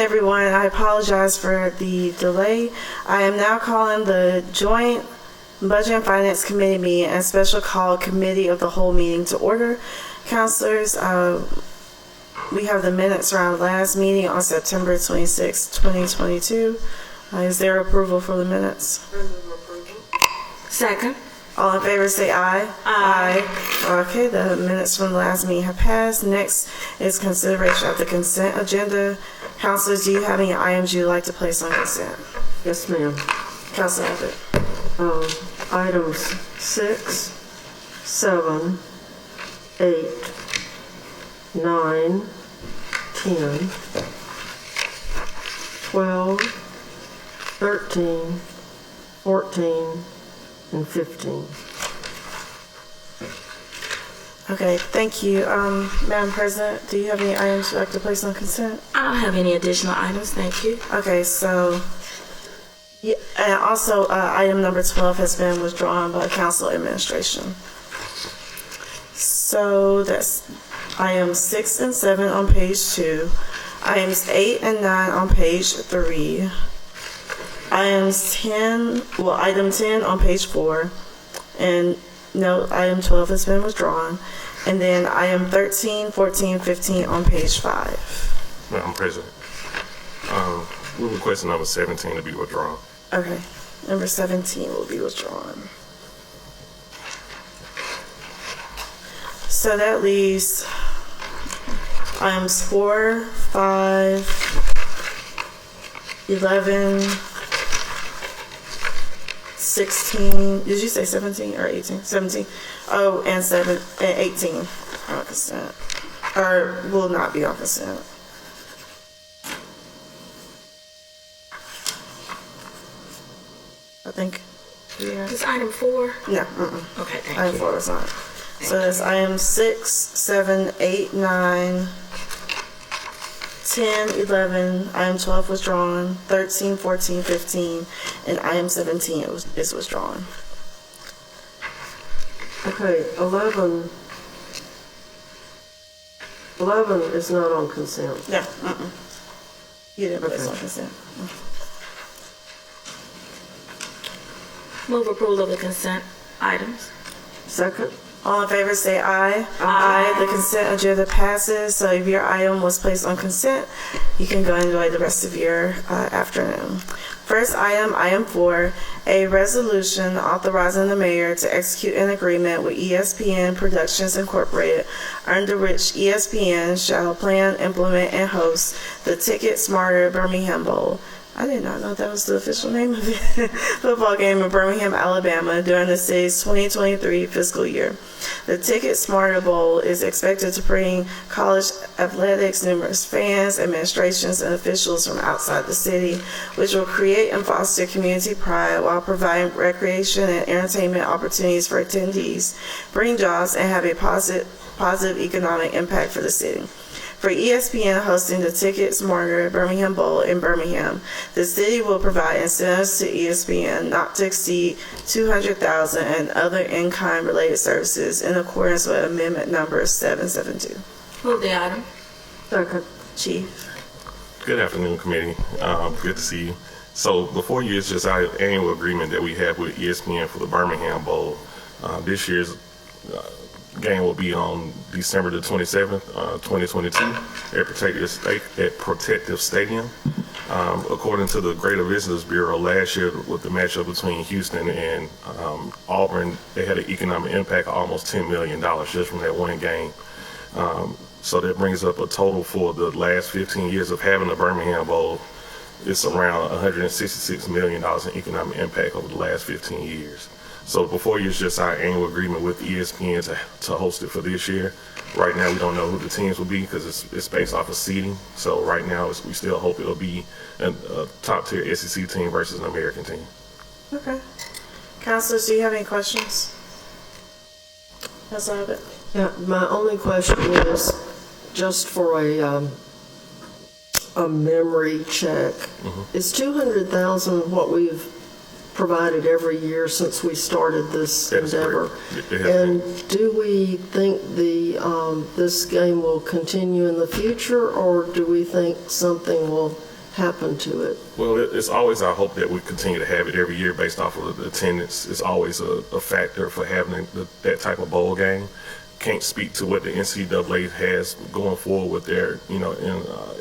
everyone. I apologize for the delay. I am now calling the joint Budget and Finance Committee meeting and special call Committee of the Whole meeting to order. Councilors, we have the minutes from our last meeting on September 26, 2022. Is there approval for the minutes? Second. All in favor say aye. Aye. Okay, the minutes from the last meeting have passed. Next is consideration of the consent agenda. Councilors, do you have any items you'd like to place on consent? Yes, ma'am. Councilor Abbott. Items 6, 7, 8, 9, 10, 12, 13, 14, and 15. Okay, thank you. Madam President, do you have any items you'd like to place on consent? I don't have any additional items, thank you. Okay, so, yeah, and also item number 12 has been withdrawn by council administration. So that's items 6 and 7 on page 2, items 8 and 9 on page 3, item 10 on page 4, and no, item 12 has been withdrawn, and then item 13, 14, 15 on page 5. Madam President, we're requesting number 17 to be withdrawn. Okay, number 17 will be withdrawn. So that leaves items 4, 5, 11, 16, did you say 17 or 18? 17. Oh, and 18 on consent. Or will not be on consent. I think. Yeah. Is item 4? No. Okay, thank Item you. 4 is not. So that's item 6, 7, 8, 9, 10, 11, item 12 withdrawn, 13, 14, 15, and item 17 is withdrawn. Okay, 11 is not on consent. No, you didn't place Okay. on consent. Move approval of the consent items. Second. All in favor say aye. Aye. The consent agenda passes. So if your item was placed on consent, you can go and enjoy the rest of your afternoon. First item 4, a resolution authorizing the mayor to execute an agreement with ESPN Productions Incorporated, under which ESPN shall plan, implement, and host the Ticket Smarter Birmingham Bowl. I did not know that was the official name of it. Football game in Birmingham, Alabama during the city's 2023 fiscal year. The Ticket Smarter Bowl is expected to bring college athletics numerous fans, administrations, and officials from outside the city, which will create and foster community pride while providing recreation and entertainment opportunities for attendees, bring jobs, and have a positive economic impact for the city. For ESPN hosting the Ticket Smarter Birmingham Bowl in Birmingham, the city will provide incentives to ESPN not to exceed $200,000 and other in-kind related services in accordance with Amendment Number 772. Move the item. Second. Chief. Good afternoon, committee. Good to see you. So before you, it's just our annual agreement that we have with ESPN for the Birmingham Bowl. This year's game will be on December the 27th, 2022 at Protective Stadium. According to the Greater Visitors Bureau, last year with the matchup between Houston and Auburn, they had an economic impact of almost $10 million just from that one game. So that brings up a total for the last 15 years of having the Birmingham Bowl. It's around $166 million in economic impact over the last 15 years. So before you, it's just our annual agreement with ESPN to host it for this year. Right now, we don't know who the teams will be because it's based off of seeding. So right now, we still hope it'll be a top-tier SEC team versus an American team. Okay. Councilors, do you have any questions? Councilor Abbott? Yeah, my only question is just for a memory check. Is $200,000 what we've provided every year since we started this endeavor? And do we think this game will continue in the future, or do we think something will happen to it? Well, it's always our hope that we continue to have it every year based off of the attendance. It's always a factor for having that type of bowl game. Can't speak to what the NCAA has going forward with their,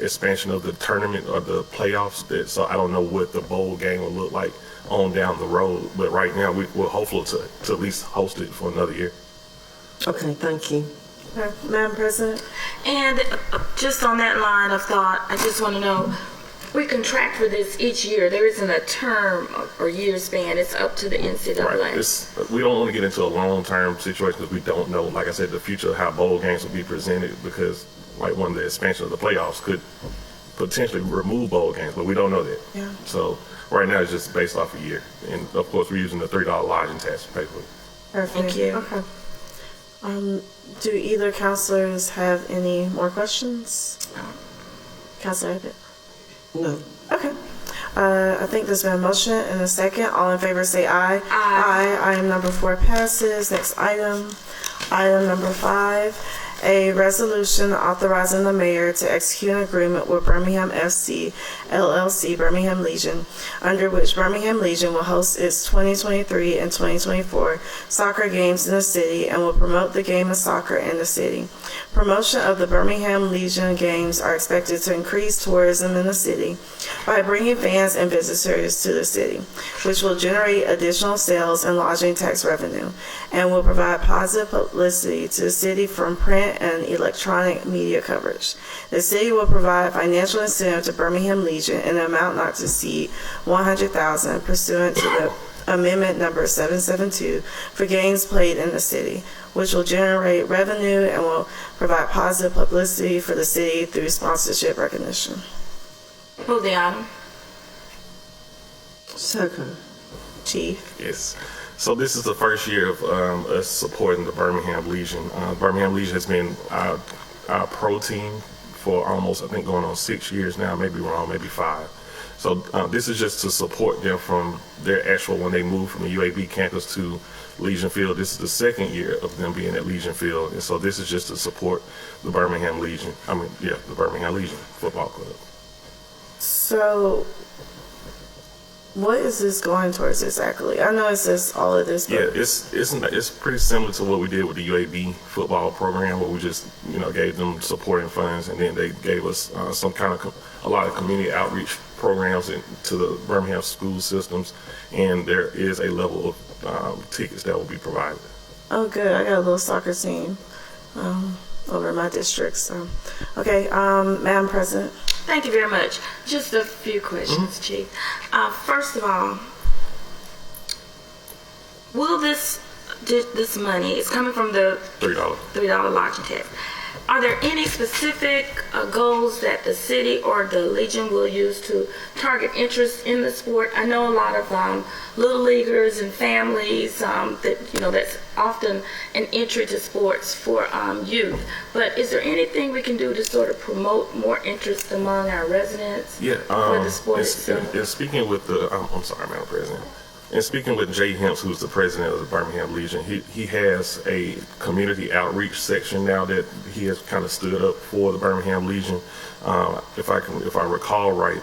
expansion of the tournament or the playoffs. So I don't know what the bowl game will look like on down the road. But right now, we're hopeful to at least host it for another year. Okay, thank you. Okay, Madam President? And just on that line of thought, I just want to know, we contract for this each year. There isn't a term or year span. It's up to the NCAA. Right. We don't want to get into a long-term situation because we don't know, like I said, the future of how bowl games will be presented, because like one of the expansion of the playoffs could potentially remove bowl games, but we don't know that. Yeah. So right now it's just based off a year. And of course we're using the $3 lodging tax to pay for it. Perfect. Thank you. Okay. Do either counselors have any more questions? Counselor Abbott? No. Okay. I think there's been a motion and a second. All in favor say aye. Aye. Item number 4 passes. Next item. Item number 5. A resolution authorizing the mayor to execute an agreement with Birmingham FC, LLC, Birmingham Legion, under which Birmingham Legion will host its 2023 and 2024 soccer games in the city and will promote the game of soccer in the city. Promotion of the Birmingham Legion games are expected to increase tourism in the city by bringing fans and visitors to the city, which will generate additional sales and lodging tax revenue, and will provide positive publicity to the city from print and electronic media coverage. The city will provide financial incentive to Birmingham Legion in an amount not to exceed $100,000 pursuant to the Amendment number 772 for games played in the city, which will generate revenue and will provide positive publicity for the city through sponsorship recognition. Move the item. Second. Chief. Yes. So this is the first year of us supporting the Birmingham Legion. Birmingham Legion has been our pro team for almost, I think, going on 6 years now, maybe wrong, maybe 5. So this is just to support them from their actual, when they moved from the UAB campus to Legion Field. This is the second year of them being at Legion Field. And so this is just to support the Birmingham Legion. The Birmingham Legion Football Club. So, what is this going towards exactly? I know it says all of this, but Yeah, it's pretty similar to what we did with the UAB football program, where we just gave them supporting funds, and then they gave us a lot of community outreach programs to the Birmingham school systems, and there is a level of tickets that will be provided. oh, good. I got a little soccer team over in my district. So, okay, Madam President. Thank you very much. Just a few questions, Chief. First of all, will this money is coming from the $3. lodging tax? Are there any specific goals that the city or the Legion will use to target interest in the sport? I know a lot of little leaguers and families that's often an entry to sports for youth. But is there anything we can do to sort of promote more interest among our residents for the sport itself? And speaking with I'm sorry, Madam President. And speaking with Jay Hemps, who's the president of the Birmingham Legion, he has a community outreach section now that he has kind of stood up for the Birmingham Legion. If I recall right,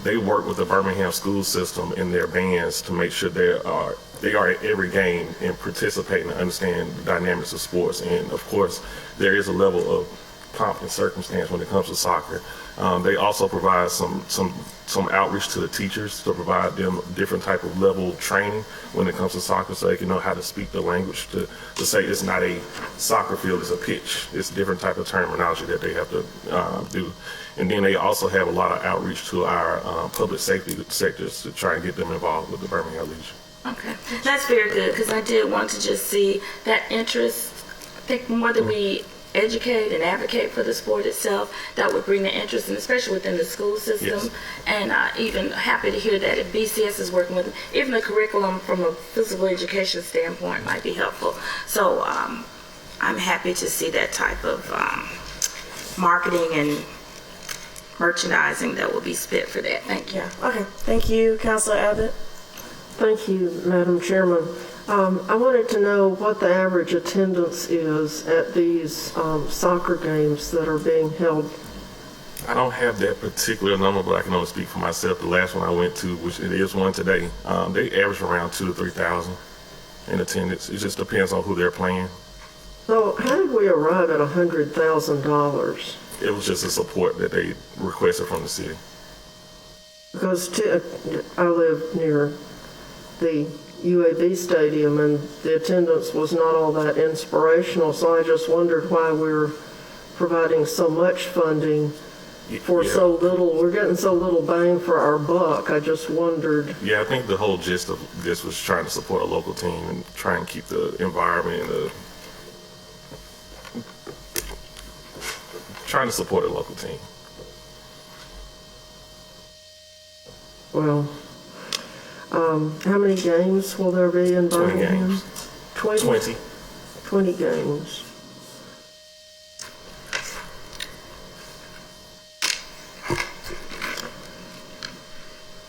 they work with the Birmingham school system in their bands to make sure they are at every game and participate and understand the dynamics of sports. And of course, there is a level of pomp and circumstance when it comes to soccer. They also provide some outreach to the teachers to provide them different type of level training when it comes to soccer, so they can know how to speak the language to say it's not a soccer field, it's a pitch. It's different type of terminology that they have to do. And then they also have a lot of outreach to our public safety sectors to try and get them involved with the Birmingham Legion. Okay, that's very good, because I did want to just see that interest. I think more than we educate and advocate for the sport itself, that would bring the interest, and especially within the school system. Yes. And even happy to hear that if BCS is working with them, even the curriculum from a physical education standpoint might be helpful. So I'm happy to see that type of marketing and merchandising that will be spent for that. Thank you. Yeah. Okay. Thank you, Councilor Abbott. Thank you, Madam Chairman. I wanted to know what the average attendance is at these soccer games that are being held I don't have that particular number, but I can only speak for myself. The last one I went to, which it is one today, they average around 2,000 to 3,000 in attendance. It just depends on who they're playing. So how did we arrive at $100,000? It was just a support that they requested from the city. Because I live near the UAB stadium, and the attendance was not all that inspirational, so I just wondered why we're providing so much funding for Yeah. so little. We're getting so little bang for our buck. I just wondered. Yeah, I think the whole gist of this was trying to support a local team and try and keep the environment and trying to support a local team. Well, how many games will there be in 20 Birmingham? games. 20? 20. 20 games.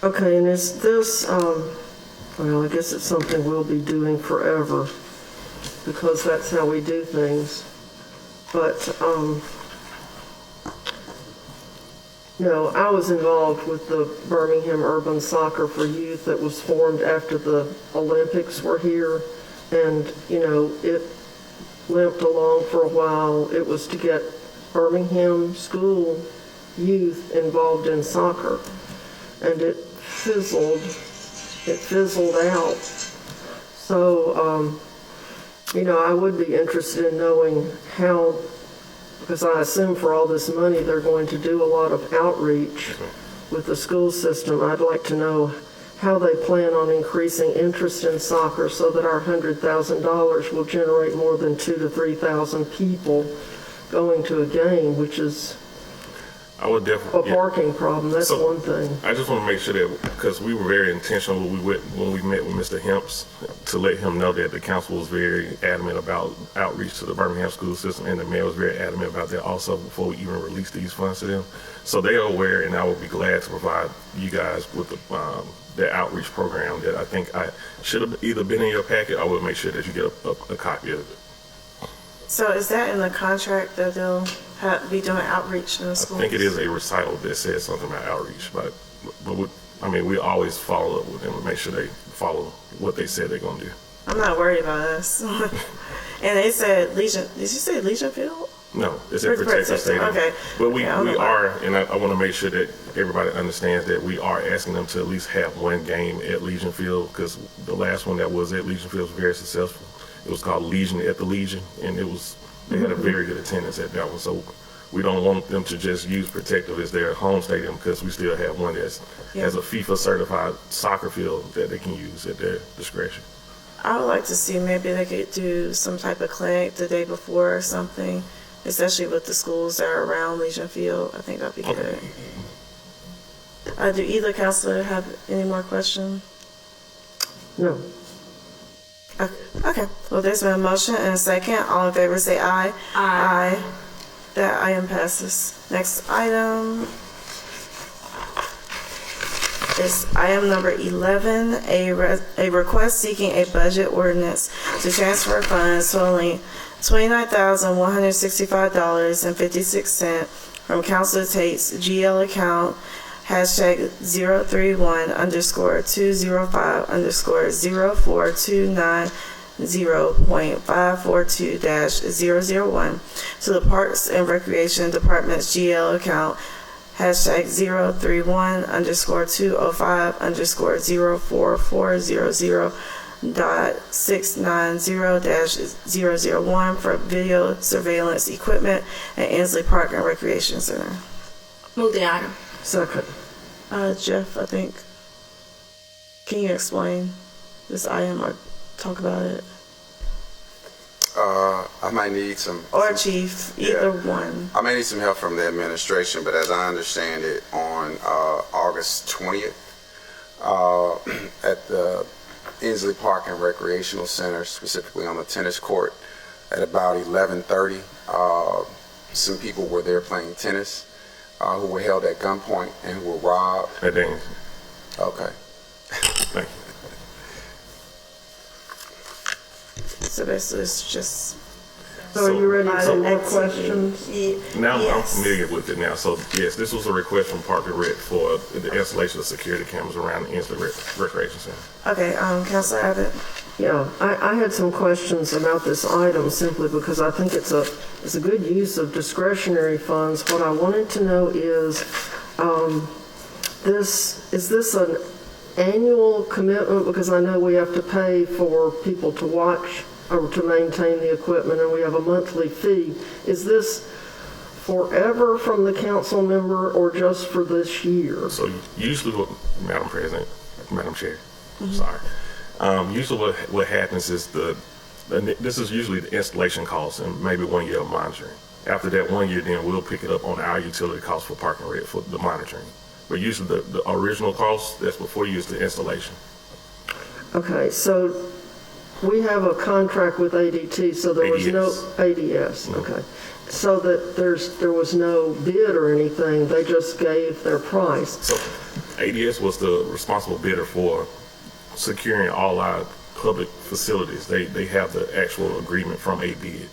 Okay, and is this, well, I guess it's something we'll be doing forever because that's how we do things. But, no, I was involved with the Birmingham Urban Soccer for Youth that was formed after the Olympics were here. And, you know, it limped along for a while. It was to get Birmingham school youth involved in soccer. And it fizzled out. So, you know, I would be interested in knowing how, because I assume for all this money they're going to do a lot of outreach with the school system. I'd like to know how they plan on increasing interest in soccer so that our $100,000 will generate more than 2,000 to 3,000 people going to a game, which is I would a definitely. parking problem. That's So, one thing. I just want to make sure that, because we were very intentional when we met with Mr. Hemps, to let him know that the council was very adamant about outreach to the Birmingham school system, and the mayor was very adamant about that also before we even released these funds to them. So they are aware, and I would be glad to provide you guys with the outreach program that I think I should have either been in your packet. I will make sure that you get a copy of it. So is that in the contract that they'll be doing outreach in the I schools? think it is a recital that says something about outreach, but we always follow up with them and make sure they follow what they said they're going to do. I'm not worried about us. And they said Legion. Did you say Legion Field? No, it's at Protective Stadium. Okay. But we Yeah, I don't know. are, and I want to make sure that everybody understands that we are asking them to at least have one game at Legion Field, because the last one that was at Legion Field was very successful. It was called Legion at the Legion, and they had a very good attendance at that one. So we don't want them to just use Protective as their home stadium, because we still have one that has a FIFA certified soccer field that they can use at their discretion. I would like to see maybe they could do some type of clinic the day before or something, especially with the schools that are around Legion Field. I think that'd be good. Do either counselor have any more questions? No. Okay. Well, there's been a motion and a second. All in favor say aye. Aye. That item passes. Next item is item number 11, a request seeking a budget ordinance to transfer funds totaling $29,165.56 from Counselor Tate's GL account #031_0429.542-001 to the Parks and Recreation Department's GL account #031_205_00400.690-001 for video surveillance equipment at Ansley Park and Recreation Center. Move the item. Second. Jeff, I think, can you explain this item or talk about it? I might need some. Or Chief, either one. I may need some help from the administration, but as I understand it, on August 20th, at the Inslee Park and Recreational Center, specifically on the tennis court, at about 11:30, some people were there playing tennis, who were held at gunpoint and who were robbed. That dang. Okay. Thank you. So basically it's just So are you ready lot for of more activity. questions? Now I'm Yes. familiar with it now. So yes, this was a request from Park and Rec for the installation of security cameras around the Inslee Recreation Center. Okay, Councilor Abbott. Yeah, I had some questions about this item simply because I think it's a good use of discretionary funds. What I wanted to know is, is this an annual commitment? Because I know we have to pay for people to watch or to maintain the equipment, and we have a monthly fee. Is this forever from the council member or just for this year? So usually, Madam Chair, sorry. Usually what happens is this is usually the installation costs and maybe 1 year of monitoring. After that 1 year, then we'll pick it up on our utility costs for Park and Rec for the monitoring. But usually the original cost, that's before you use the installation. Okay, so we have a contract with ADT, so there was no ADS. Okay, so that there was no bid or anything. They just gave their price. So ADS was the responsible bidder for securing all our public facilities. They have the actual agreement from a bid.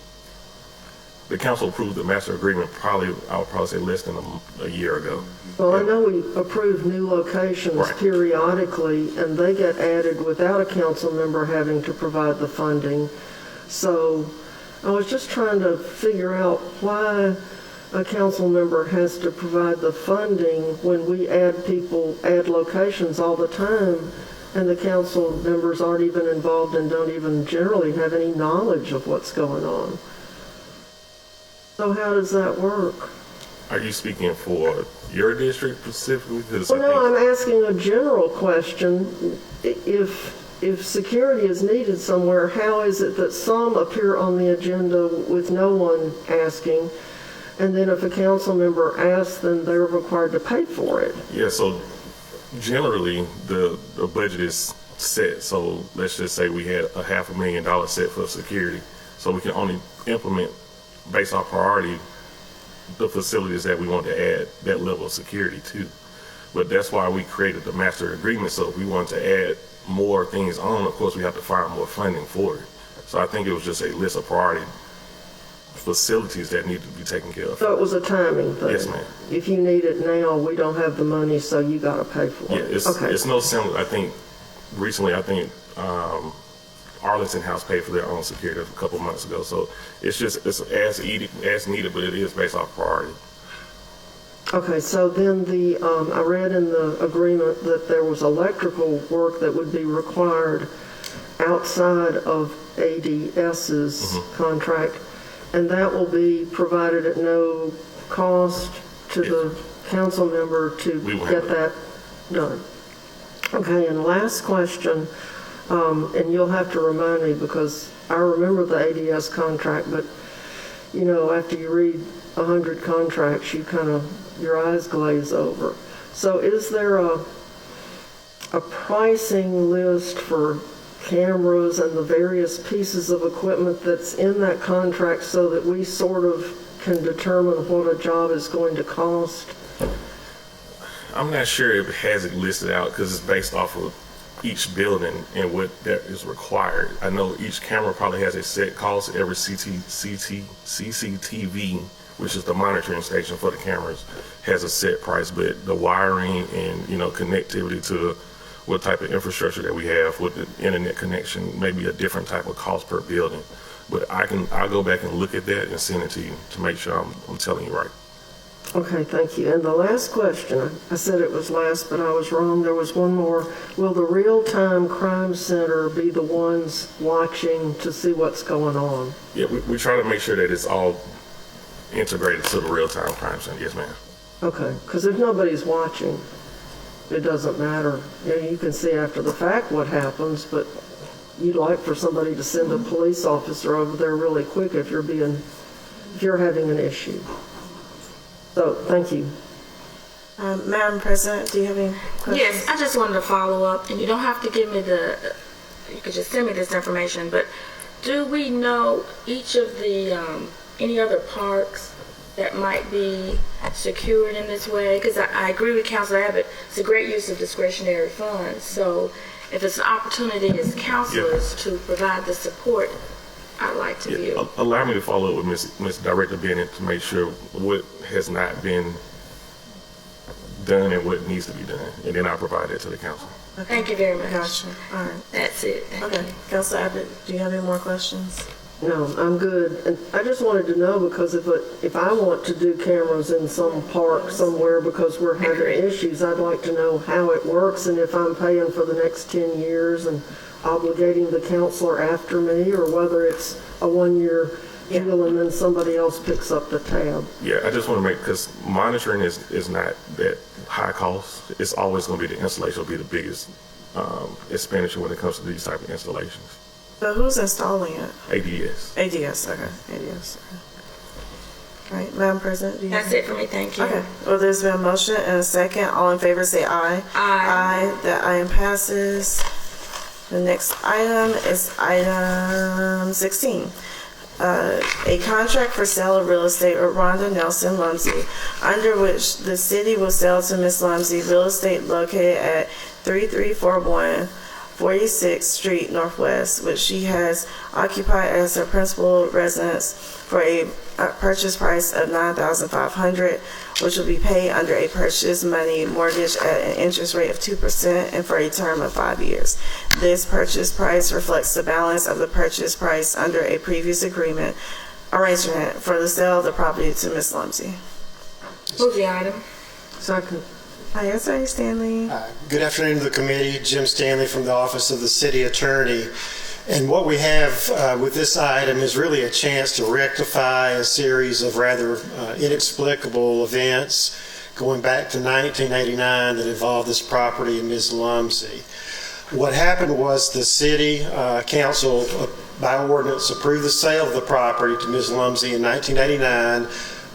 The council approved the master agreement I would probably say less than a year ago. Well, I know we approve new locations Right. periodically, and they get added without a council member having to provide the funding. So I was just trying to figure out why a council member has to provide the funding when we add locations all the time, and the council members aren't even involved and don't even generally have any knowledge of what's going on. So how does that work? Are you speaking for your district specifically? 'Cause Well, I no, think- I'm asking a general question. If security is needed somewhere, how is it that some appear on the agenda with no one asking, and then if a council member asks, then they're required to pay for it? Yeah, so generally the budget is set. So let's just say we had a $500,000 set for security. So we can only implement based on priority the facilities that we want to add that level of security to. But that's why we created the master agreement. So if we want to add more things on, of course we have to find more funding for it. So I think it was just a list of priority facilities that need to be taken care of. So it was a timing thing? Yes, ma'am. If you need it now, we don't have the money, so you got to pay for Yeah, it? Okay. it's no similar. I think recently, Arlington House paid for their own security a couple months ago. So it's as needed, but it is based off priority. Okay, so then I read in the agreement that there was electrical work that would be required outside of ADS's contract, and that will be provided at no cost to the council member to We will get have that done. Okay, and last question, and you'll have to remind me because I remember the ADS contract, but you know, after you read 100 contracts, your eyes glaze over. So is there a pricing list for cameras and the various pieces of equipment that's in that contract so that we sort of can determine what a job is going to cost? I'm not sure if it has it listed out because it's based off of each building and what that is required. I know each camera probably has a set cost. Every CCTV, which is the monitoring station for the cameras, has a set price, but the wiring and, connectivity to what type of infrastructure that we have with the internet connection may be a different type of cost per building. But I'll go back and look at that and send it to you to make sure I'm telling you right. Okay, thank you. And the last question, I said it was last, but I was wrong. There was one more. Will the real-time crime center be the ones watching to see what's going on? Yeah, we try to make sure that it's all integrated to the real-time crime center. Yes, ma'am. Okay, because if nobody's watching, it doesn't matter. You can see after the fact what happens, but you'd like for somebody to send a police officer over there really quick if you're having an issue. So, thank you. Madam President, do you have any questions? Yes, I just wanted to follow up, and you don't have to give me you could just send me this information, but do we know each of the, any other parks that might be secured in this way? Because I agree with Councilor Abbott, it's a great use of discretionary funds. So if it's an opportunity as councilors to provide the support I'd like to view. Allow me to follow up with Ms. Director Bennett to make sure what has not been done and what needs to be done, and then I'll provide that to the council. Thank you very much. Gotcha. All right. That's it. Thank Okay. you. Councilor Abbott, do you have any more questions? No, I'm good. And I just wanted to know, because if I want to do cameras in some park somewhere because we're having issues, I'd like to know how it works and if I'm paying for the next 10 years and obligating the counselor after me, or whether it's a 1-year deal and then somebody else picks up the tab. Yeah, I just want to make, because monitoring is not that high cost. It's always going to be the installation will be the biggest expenditure when it comes to these type of installations. So who's installing it? ADS. ADS, okay. ADS, okay. All right, Madam President, do you That's it for me. Thank you. Okay. Well, there's been a motion and a second. All in favor say aye. Aye. Aye. That item passes. The next item is item 16. A contract for sale of real estate with Rhonda Nelson Lumsey, under which the city will sell to Ms. Lumsey real estate located at 3341 46th Street Northwest, which she has occupied as her principal residence for a purchase price of $9,500, which will be paid under a purchase money mortgage at an interest rate of 2% and for a term of 5 years. This purchase price reflects the balance of the purchase price under a previous arrangement for the sale of the property to Ms. Lumsey. Move the item. Second. Hi, Attorney Stanley. Good afternoon to the committee. Jim Stanley from the Office of the City Attorney. And what we have with this item is really a chance to rectify a series of rather inexplicable events going back to 1989 that involved this property and Ms. Lumsey. What happened was the City Council, by ordinance, approved the sale of the property to Ms. Lumsey in 1989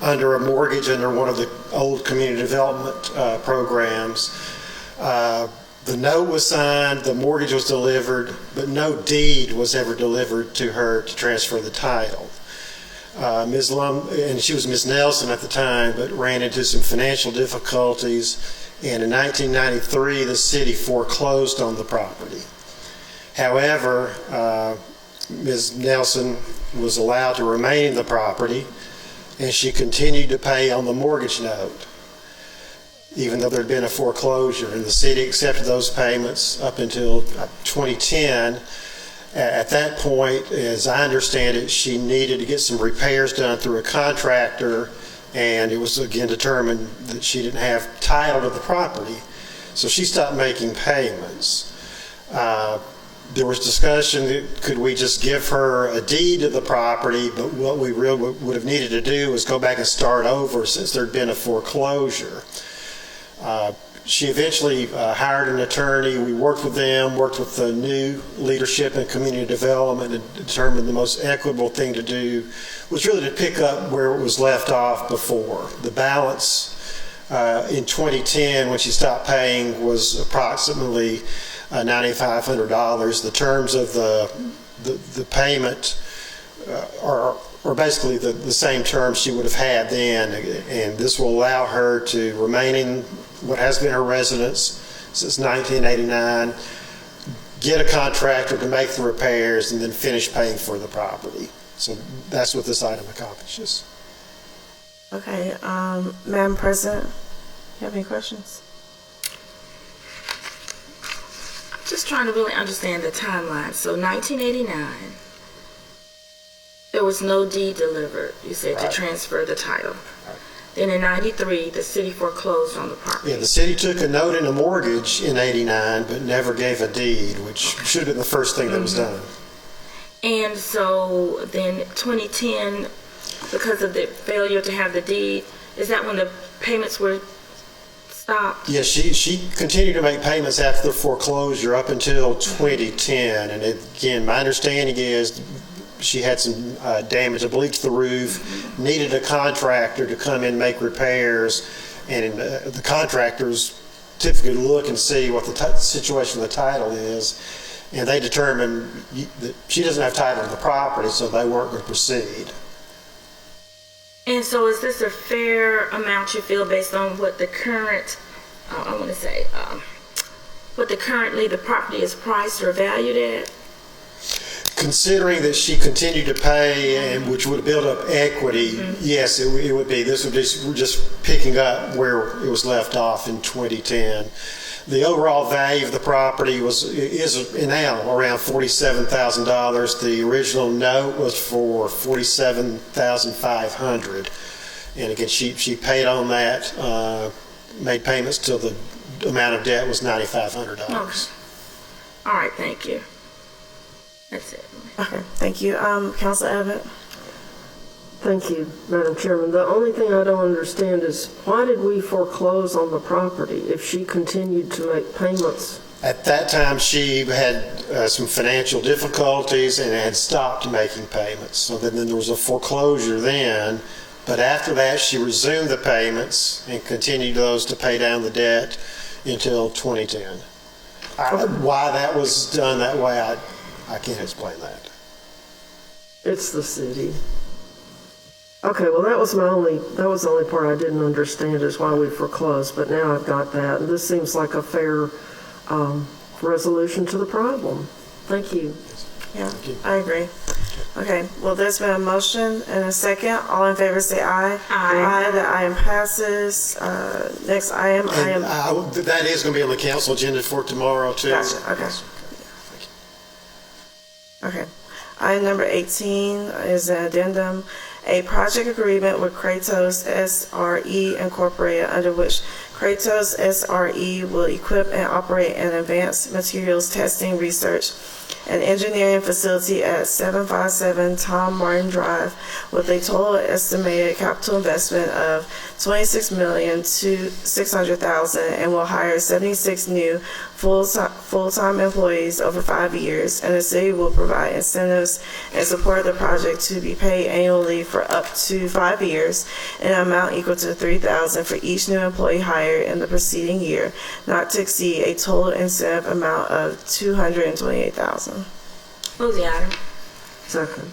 under a mortgage under one of the old community development programs. The note was signed, the mortgage was delivered, but no deed was ever delivered to her to transfer the title. Ms. and she was Ms. Nelson at the time, but ran into some financial difficulties, and in 1993 the city foreclosed on the property. However, Ms. Nelson was allowed to remain in the property, and she continued to pay on the mortgage note, even though there had been a foreclosure. And the city accepted those payments up until 2010. At that point, as I understand it, she needed to get some repairs done through a contractor, and it was again determined that she didn't have title to the property, so she stopped making payments. There was discussion that could we just give her a deed to the property, but what we really would have needed to do was go back and start over since there had been a foreclosure. She eventually hired an attorney. We worked with them, worked with the new leadership and community development, and determined the most equitable thing to do was really to pick up where it was left off before. The balance in 2010, when she stopped paying, was approximately $9,500. The terms of the payment are basically the same terms she would have had then, and this will allow her to remain in what has been her residence since 1989, get a contractor to make the repairs, and then finish paying for the property. So that's what this item accomplishes. Okay, Madam President, you have any questions? Just trying to really understand the timeline. So 1989, there was no deed delivered, you said, to transfer the title. Then in 93, the city foreclosed on the property. Yeah, the city took a note in a mortgage in 89, but never gave a deed, which should have been the first thing that was done. And so then 2010, because of the failure to have the deed, is that when the payments were stopped? Yes, she continued to make payments after the foreclosure up until 2010. And again, my understanding is she had some damage, I believe, to the roof, needed a contractor to come in and make repairs, and the contractors typically look and see what the situation of the title is, and they determined that she doesn't have title to the property, so they weren't going to proceed. And so is this a fair amount you feel based on what the current, what the currently the property is priced or valued at? Considering that she continued to pay, and which would build up equity, yes, it would be. This would be just picking up where it was left off in 2010. The overall value of the property is now around $47,000. The original note was for $47,500, and again, she paid on that, made payments till the amount of debt was $9,500. Okay. All right, thank you. That's it. Okay, thank you. Council Abbott? Thank you, Madam Chairman. The only thing I don't understand is why did we foreclose on the property if she continued to make payments? At that time, she had some financial difficulties and had stopped making payments. So then there was a foreclosure then, but after that, she resumed the payments and continued those to pay down the debt until 2010. Why that was done that way, I can't explain that. It's the city. Okay, well, that was the only part I didn't understand is why we foreclosed, but now I've got that. And this seems like a fair resolution to the problem. Thank you. Yeah, I agree. Okay, well, there's been a motion and a second. All in favor say aye. Aye. The item passes. Next item, That is going to be on the council agenda for tomorrow, too. Gotcha, okay. Okay. Item number 18 is an addendum, a project agreement with Kratos SRE Incorporated, under which Kratos SRE will equip and operate an advanced materials testing, research, and engineering facility at 757 Tom Martin Drive with a total estimated capital investment of $26,600,000 and will hire 76 new full-time employees over 5 years, and the city will provide incentives and support the project to be paid annually for up to 5 years in an amount equal to $3,000 for each new employee hired in the preceding year, not to exceed a total incentive amount of $228,000. Move the item. Second.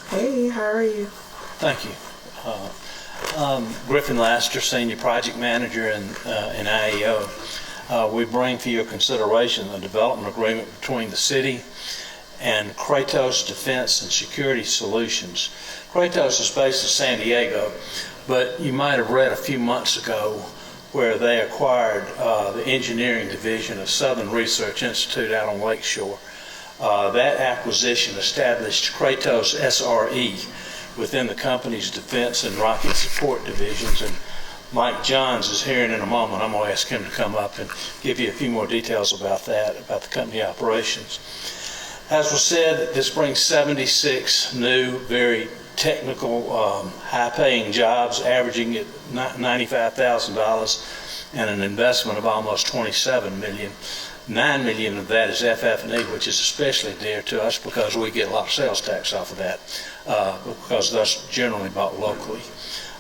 Hey, how are you? Thank you. Griffin Laster, Senior Project Manager in IEO. We bring for your consideration the development agreement between the city and Kratos Defense and Security Solutions. Kratos is based in San Diego, but you might have read a few months ago where they acquired the engineering division of Southern Research Institute out on Lakeshore. That acquisition established Kratos SRE within the company's defense and rocket support divisions, and Mike Johns is here in a moment. I'm going to ask him to come up and give you a few more details about that, about the company operations. As was said, this brings 76 new, very technical, high-paying jobs, averaging at $95,000, and an investment of almost $27 million. $9 million of that is FF&E, which is especially dear to us because we get a lot of sales tax off of that, because that's generally bought locally.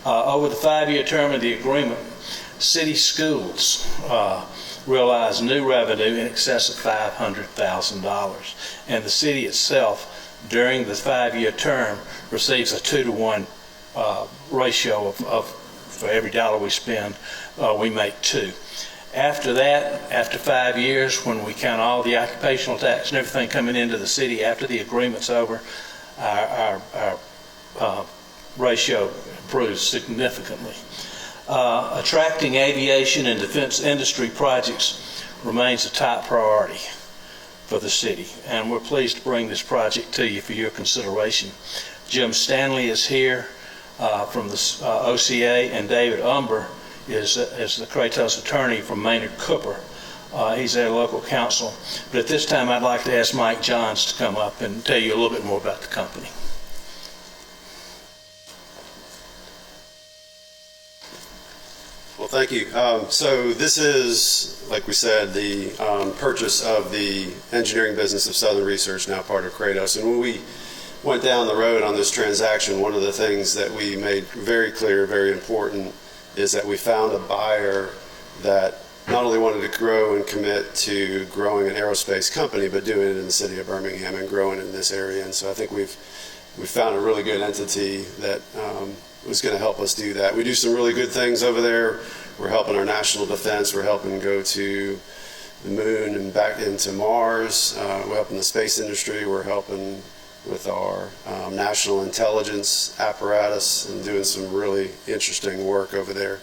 Over the 5-year term of the agreement, city schools realize new revenue in excess of $500,000, and the city itself, during the 5-year term, receives a 2-to-1 ratio of for every dollar we spend, we make 2. After that, after 5 years, when we count all the occupational tax and everything coming into the city after the agreement's over, our ratio improves significantly. Attracting aviation and defense industry projects remains a top priority for the city, and we're pleased to bring this project to you for your consideration. Jim Stanley is here from the OCA, and David Umber is the Kratos attorney from Maynard Cooper. He's their local counsel. But at this time, I'd like to ask Mike Johns to come up and tell you a little bit more about the company. Well, thank you. So this is, like we said, the purchase of the engineering business of Southern Research, now part of Kratos. And when we went down the road on this transaction, one of the things that we made very clear, very important, is that we found a buyer that not only wanted to grow and commit to growing an aerospace company, but doing it in the city of Birmingham and growing in this area. And so I think we've found a really good entity that was going to help us do that. We do some really good things over there. We're helping our national defense. We're helping go to the moon and back into Mars. We're helping the space industry. We're helping with our national intelligence apparatus and doing some really interesting work over there.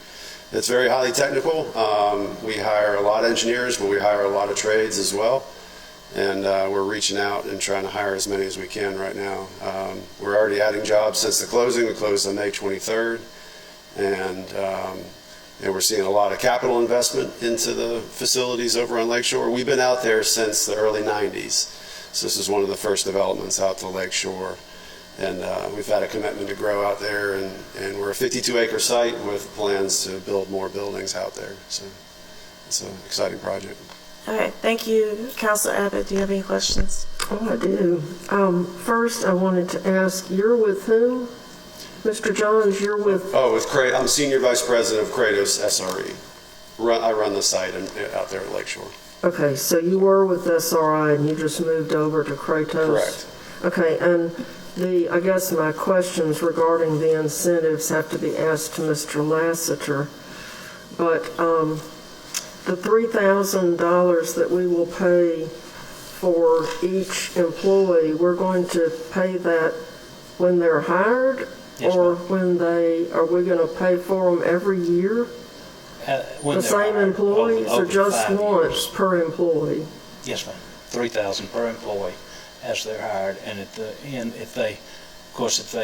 It's very highly technical. We hire a lot of engineers, but we hire a lot of trades as well. And we're reaching out and trying to hire as many as we can right now. We're already adding jobs since the closing. We closed on May 23rd. And we're seeing a lot of capital investment into the facilities over on Lakeshore. We've been out there since the early 90s. So this is one of the first developments out to Lakeshore. And we've had a commitment to grow out there. And we're a 52-acre site with plans to build more buildings out there. So it's an exciting project. All right, thank you. Councilor Abbott, do you have any questions? Oh, I do. First, I wanted to ask, you're with whom? Mr. Johns, you're with... I'm Senior Vice President of Kratos SRE. I run the site out there at Lakeshore. Okay, so you were with SRI and you just moved over to Kratos? Correct. Okay, and I guess my questions regarding the incentives have to be asked to Mr. Lassiter, but the $3,000 that we will pay for each employee, we're going to pay that when they're hired? Yes, or ma'am. are we going to pay for them every year? When The they're same hired, employees or over just 5 once years. per employee? Yes, ma'am. $3,000 per employee as they're hired. And at the end, if they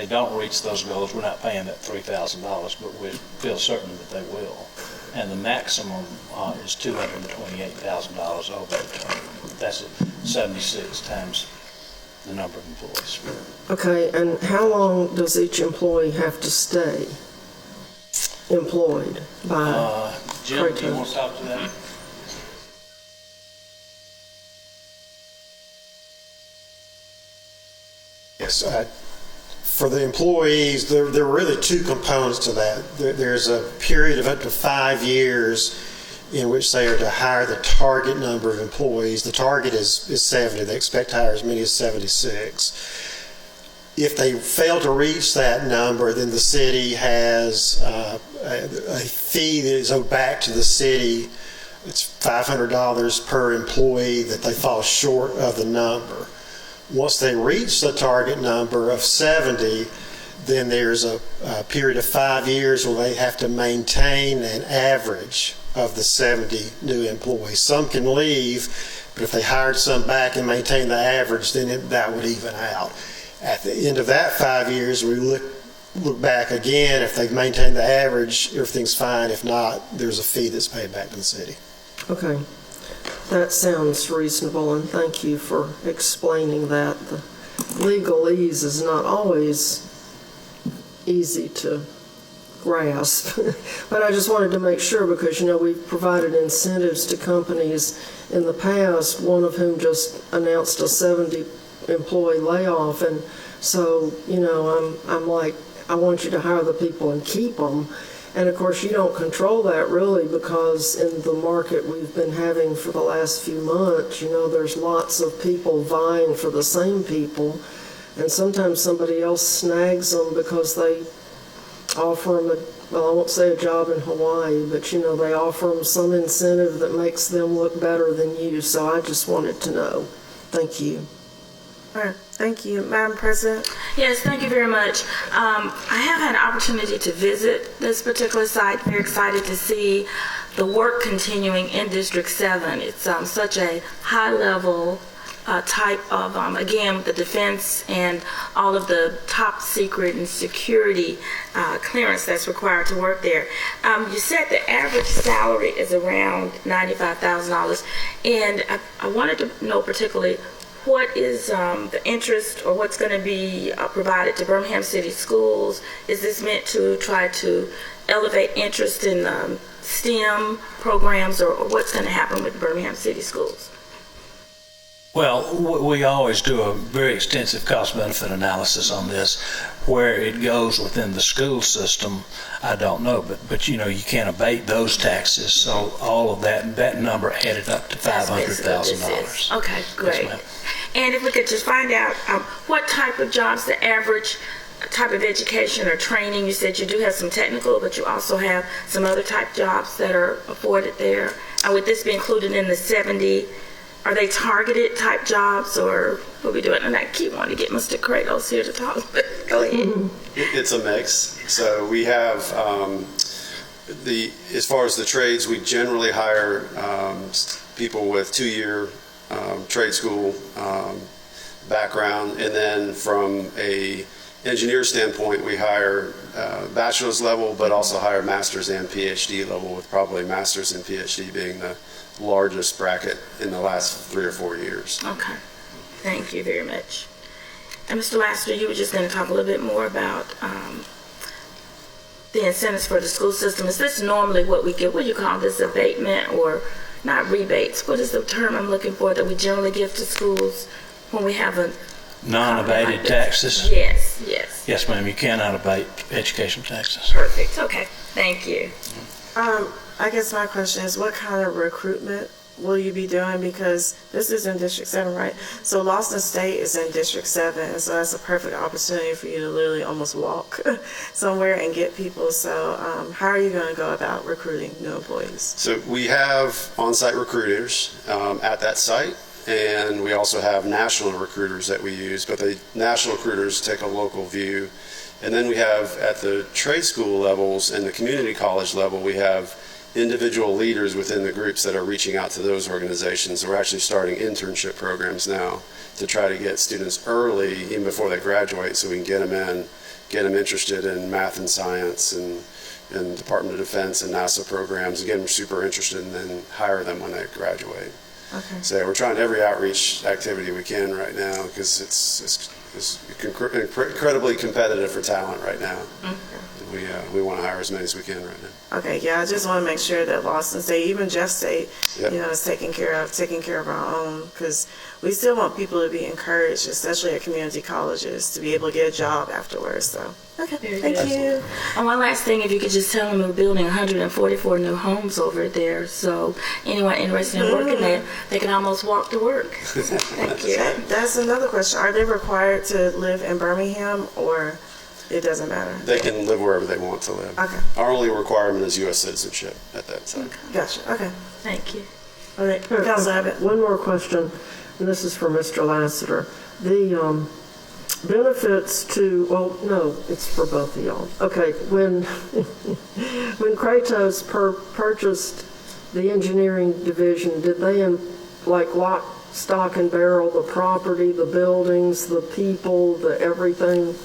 don't reach those goals, we're not paying that $3,000, but we feel certain that they will. And the maximum is $228,000 over the term. That's 76 times the number of employees. Okay, and how long does each employee have to stay employed by Jim, do you Kratos? want to talk to that? Yes, for the employees, there are really two components to that. There's a period of up to 5 years in which they are to hire the target number of employees. The target is 70. They expect to hire as many as 76. If they fail to reach that number, then the city has a fee that is owed back to the city. It's $500 per employee that they fall short of the number. Once they reach the target number of 70, then there's a period of 5 years where they have to maintain an average of the 70 new employees. Some can leave, but if they hired some back and maintained the average, then that would even out. At the end of that 5 years, we look back again. If they've maintained the average, everything's fine. If not, there's a fee that's paid back to the city. Okay, that sounds reasonable, and thank you for explaining that. The legalese is not always easy to grasp, but I just wanted to make sure because, we've provided incentives to companies in the past, one of whom just announced a 70-employee layoff, and so, I'm like, I want you to hire the people and keep them. And of course, you don't control that really because in the market we've been having for the last few months, there's lots of people vying for the same people. And sometimes somebody else snags them because they offer them, I won't say a job in Hawaii, but they offer them some incentive that makes them look better than you. So I just wanted to know. Thank you. All right, thank you. Madam President? Yes, thank you very much. I have had an opportunity to visit this particular site. Very excited to see the work continuing in District 7. It's such a high-level type of, again, the defense and all of the top secret and security clearance that's required to work there. You said the average salary is around $95,000, and I wanted to know particularly what is the interest or what's going to be provided to Birmingham City Schools? Is this meant to try to elevate interest in STEM programs, or what's going to happen with Birmingham City Schools? Well, we always do a very extensive cost-benefit analysis on this. Where it goes within the school system, I don't know, but you can't abate those taxes. So all of that number added up to $500,000. Okay, great. Yes, ma'am. And if we could just find out what type of jobs, the average type of education or training. You said you do have some technical, but you also have some other type jobs that are afforded there. Would this be included in the 70 are they targeted type jobs, or what we doing? And I keep wanting to get Mr. Kratos here to talk, but go ahead. It's a mix. So we have as far as the trades, we generally hire people with 2-year trade school background, and then from a engineer standpoint, we hire bachelor's level, but also hire master's and PhD level, with probably master's and PhD being the largest bracket in the last 3 or 4 years. Okay, thank you very much. And Mr. Lassiter, you were just going to talk a little bit more about the incentives for the school system. Is this normally what we get? What do you call this, abatement, or not rebates? What is the term I'm looking for that we generally give to schools when we have a Non-abated taxes? Yes, yes. Yes, ma'am, you cannot abate education taxes. Perfect, okay, thank you. I guess my question is, what kind of recruitment will you be doing? Because this is in District 7, right? So Lawson State is in District 7, and so that's a perfect opportunity for you to literally almost walk somewhere and get people. So how are you going to go about recruiting new employees? So we have on-site recruiters at that site, and we also have national recruiters that we use, but the national recruiters take a local view. And then we have, at the trade school levels and the community college level, we have individual leaders within the groups that are reaching out to those organizations. We're actually starting internship programs now to try to get students early, even before they graduate, so we can get them in, get them interested in math and science and Department of Defense and NASA programs, and get them super interested, and then hire them when they graduate. Okay. So we're trying every outreach activity we can right now, because it's incredibly competitive for talent right now. We want to hire as many as we can right now. Okay, yeah, I just want to make sure that Lawson State, even Jeff State, Yep. is taking care of our own, because we still want people to be encouraged, especially at community colleges, to be able to get a job afterwards. So, okay, Very thank good. you. And one last thing, if you could just tell them we're building 144 new homes over there, so anyone interested in working there, they can almost walk to work. Thank you. That's another question. Are they required to live in Birmingham, or it doesn't matter? They can live wherever they want to live. Okay. Our only requirement is U.S. citizenship at that time. Gotcha. Okay. Thank you. All right. Council Abbott. One more question, and this is for Mr. Lassiter. The benefits to, well, no, it's for both of y'all. Okay, when Kratos purchased the engineering division, did they lock, stock, and barrel the property, the buildings, the people, the everything?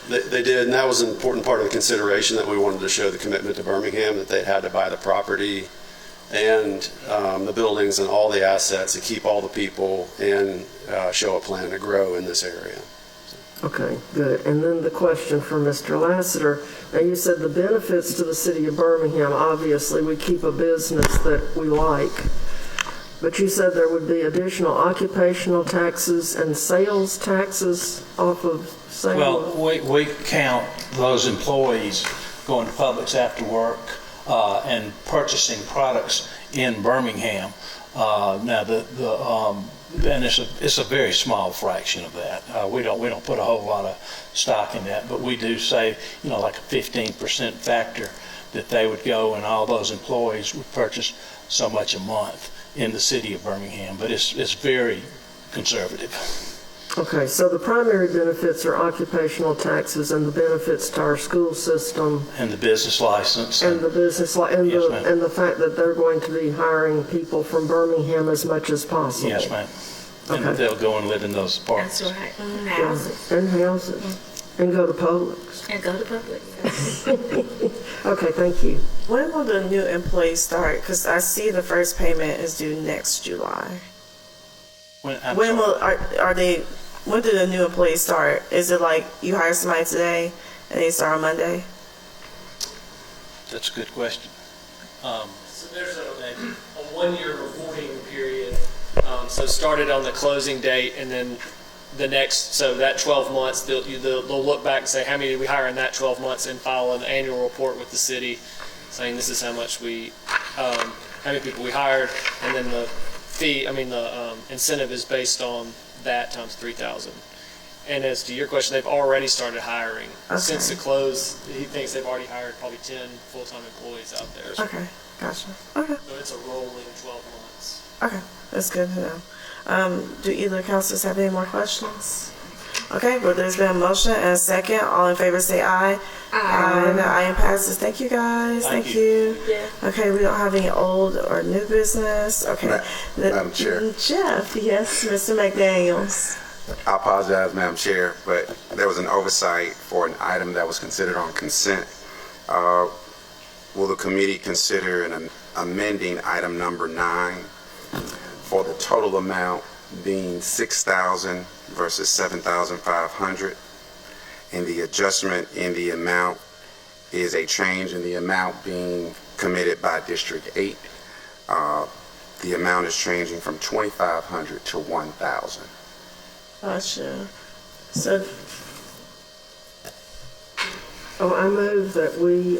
They did, and that was an important part of the consideration, that we wanted to show the commitment to Birmingham, that they had to buy the property and the buildings and all the assets to keep all the people and show a plan to grow in this area. Okay, good. And then the question for Mr. Lassiter. Now, you said the benefits to the city of Birmingham, obviously, we keep a business that we like. But you said there would be additional occupational taxes and sales taxes off of sales? Well, we count those employees going to Publix after work and purchasing products in Birmingham. Now, and it's a very small fraction of that. We don't put a whole lot of stock in that, but we do say, like a 15% factor that they would go, and all those employees would purchase so much a month in the city of Birmingham. But it's very conservative. Okay, so the primary benefits are occupational taxes and the benefits to our school system. And the business license. And the business and Yes, ma'am. and the fact that they're going to be hiring people from Birmingham as much as possible. Yes, ma'am. And Okay. they'll go and live in those apartments. That's right. Houses. And houses. And go to Publix. And go to Publix. Okay, thank you. When will the new employees start? Because I see the first payment is due next July. When do the new employees start? Is it like you hire somebody today and they start on Monday? That's a good question. So there's a 1-year reporting period. So started on the closing date, and then the next, so that 12 months, they'll look back and say, how many did we hire in that 12 months, and file an annual report with the city saying this is how much how many people we hired, and then the fee, the incentive is based on that times 3,000. And as to your question, they've already started hiring. Okay. Since the close, he thinks they've already hired probably 10 full-time employees out there. Okay, gotcha. Okay, So it's a rolling 12 months. okay, that's good to know. Do either councilors have any more questions? Okay, well, there's been a motion and a second. All in favor say aye. Aye. The item passes. Thank you, guys. Thank you. Yeah. Okay, we don't have any old or new business. Okay. Madam Chair. Jeff, yes, Mr. McDaniels. I apologize, Madam Chair, but there was an oversight for an item that was considered on consent. Will the committee consider amending item number 9 for the total amount being $6,000 versus $7,500, and the adjustment in the amount is a change in the amount being committed by District 8. The amount is changing from $2,500 to $1,000. Gotcha. So, I move that we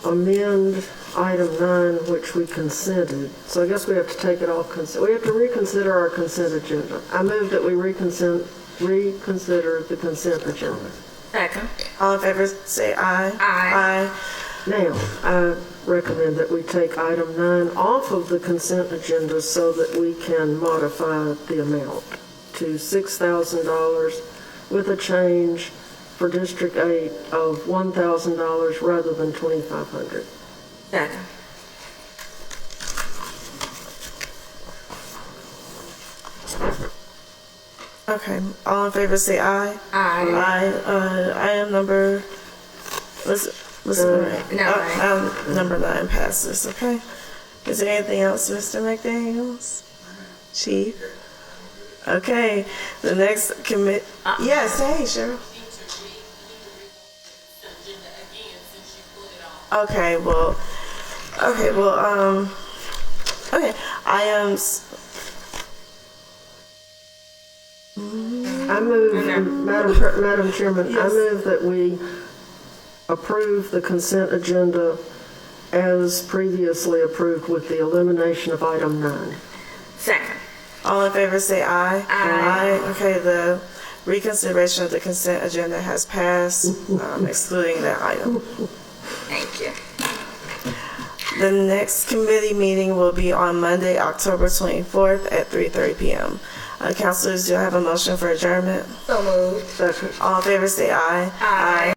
amend item 9, which we consented. So I guess we have to take it off consent. We have to reconsider our consent agenda. I move that we reconsider the consent agenda. Second. all in favor say aye. Aye. Now, I recommend that we take item 9 off of the consent agenda so that we can modify the amount to $6,000 with a change for District 8 of $1,000 rather than $2,500. Second. Okay, all in favor say aye. Aye. Aye. Item number, was it right? Number 9 passes, okay? Is there anything else, Mr. McDaniels? Chief? Okay, the next commit, yes, hey, Cheryl. Okay, well, okay, I move, Madam Chairman, I move that we approve the consent agenda as previously approved with the elimination of item 9. Second. all in favor say aye. Aye. Okay, the reconsideration of the consent agenda has passed, excluding that item. Thank you. The next committee meeting will be on Monday, October 24th at 3:30 p.m. Councilors, do I have a motion for adjournment? So moved. Second. All in favor say aye. Aye.